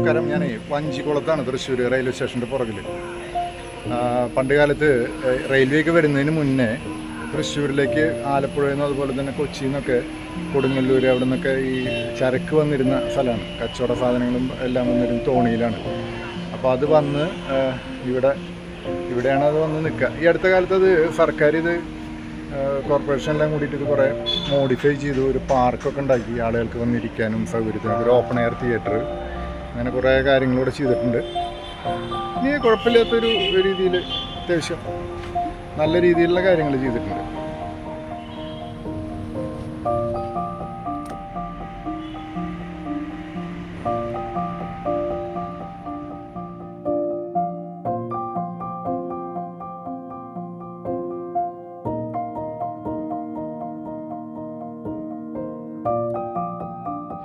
നമസ്കാരം. ഞാൻ വഞ്ചിക്കുളത്താണ്, തൃശ്ശൂർ റെയിൽവേ സ്റ്റേഷൻ്റെ പുറകിൽ. പണ്ട് കാലത്ത് റെയിൽവേക്ക് വരുന്നതിന് മുന്നേ തൃശ്ശൂരിലേക്ക് ആലപ്പുഴയിൽ നിന്നും അതുപോലെ തന്നെ കൊച്ചിയിൽ നിന്നൊക്കെ കൊടുങ്ങല്ലൂർ അവിടെ നിന്നൊക്കെ ഈ ചരക്ക് വന്നിരുന്ന സ്ഥലമാണ്. കച്ചവട സാധനങ്ങളും എല്ലാം വന്നിരുന്ന തോണിയിലാണ്. അപ്പോൾ അത് വന്ന് ഇവിടെയാണ് അത് വന്ന് നിൽക്കുക. ഈ അടുത്ത കാലത്ത് അത് സർക്കാർ ഇത് കോർപ്പറേഷനെല്ലാം കൂടിയിട്ട് ഇത് കുറേ മോഡിഫൈ ചെയ്തു, ഒരു പാർക്കൊക്കെ ഉണ്ടാക്കി ആളുകൾക്ക് വന്നിരിക്കാനും സൗകര്യത്തിനും, ഒരു ഓപ്പൺ എയർ തിയേറ്റർ, അങ്ങനെ കുറേ കാര്യങ്ങളിവിടെ ചെയ്തിട്ടുണ്ട്. ഇനി കുഴപ്പമില്ലാത്തൊരു രീതിയിൽ അത്യാവശ്യം നല്ല രീതിയിലുള്ള കാര്യങ്ങൾ ചെയ്തിട്ടുണ്ട്.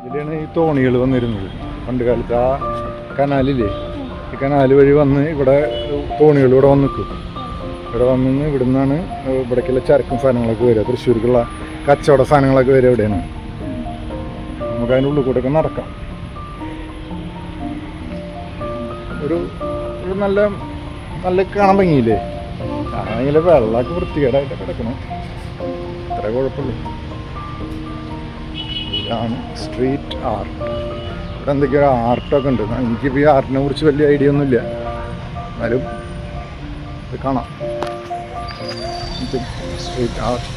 ഇതിലാണ് ഈ തോണികൾ വന്നിരുന്നത് പണ്ട് കാലത്ത്. ആ കനാലില്ലേ, ഈ കനാല് വഴി വന്ന് ഇവിടെ തോണികൾ ഇവിടെ വന്ന് നിൽക്കും. ഇവിടെ വന്ന് ഇവിടെ നിന്നാണ് ഇവിടേക്കുള്ള ചരക്കും സാധനങ്ങളൊക്കെ വരിക. തൃശ്ശൂർക്കുള്ള കച്ചവട സാധനങ്ങളൊക്കെ വരിക ഇവിടെയാണ്. നമുക്ക് അതിൻ്റെ ഉള്ളിൽ കൂടെ ഒക്കെ നടക്കാം. ഒരു നല്ല കാണാൻ ഭംഗിയില്ലേ? ആണെങ്കിലെ വെള്ളമൊക്കെ വൃത്തികേടായിട്ട് കിടക്കണം, അത്ര കുഴപ്പമില്ല. ഇതാണ് സ്ട്രീറ്റ് ആർട്ട്. ഇവിടെ എന്തൊക്കെയോ ആർട്ടൊക്കെ ഉണ്ട്. എനിക്കിപ്പോൾ ഈ ആർട്ടിനെ കുറിച്ച് വലിയ ഐഡിയ ഒന്നുമില്ല, എന്നാലും ഇത് കാണാം. Street art.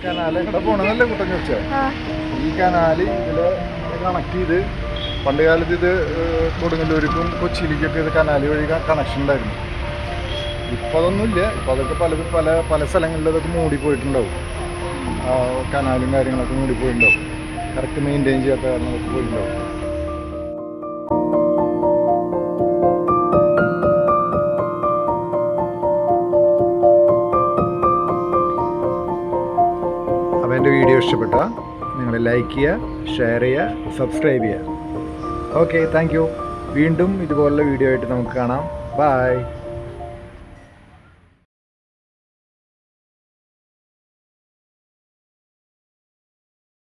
കനാല് എവിടെ പോകണമെന്നല്ലേ കുട്ടൻ ചോദിച്ചാൽ? ഈ കനാല് ഇതില് കണക്ട് ചെയ്ത് പണ്ട് കാലത്ത് ഇത് കൊടുങ്ങല്ലൂർക്കും കൊച്ചിയിലേക്കൊക്കെ ഇത് കനാല് വഴി കണക്ഷൻ ഉണ്ടായിരുന്നു. ഇപ്പം അതൊന്നുമില്ല. ഇപ്പം അതൊക്കെ പല സ്ഥലങ്ങളിൽ അതൊക്കെ മൂടിപ്പോയിട്ടുണ്ടാവും. കനാലും കാര്യങ്ങളൊക്കെ മൂടിപ്പോയിട്ടുണ്ടാവും. കറക്റ്റ് മെയിൻറ്റെയിൻ ചെയ്യാത്ത കാരണം അതൊക്കെ പോയിട്ടുണ്ടാവും. അപ്പോൾ എൻ്റെ വീഡിയോ ഇഷ്ടപ്പെട്ടാൽ നിങ്ങൾ ലൈക്ക് ചെയ്യുക, ഷെയർ ചെയ്യുക, സബ്സ്ക്രൈബ് ചെയ്യുക. Okay, thank you. വീണ്ടും ഇതുപോലുള്ള വീഡിയോ ആയിട്ട് നമുക്ക് കാണാം. ബൈ.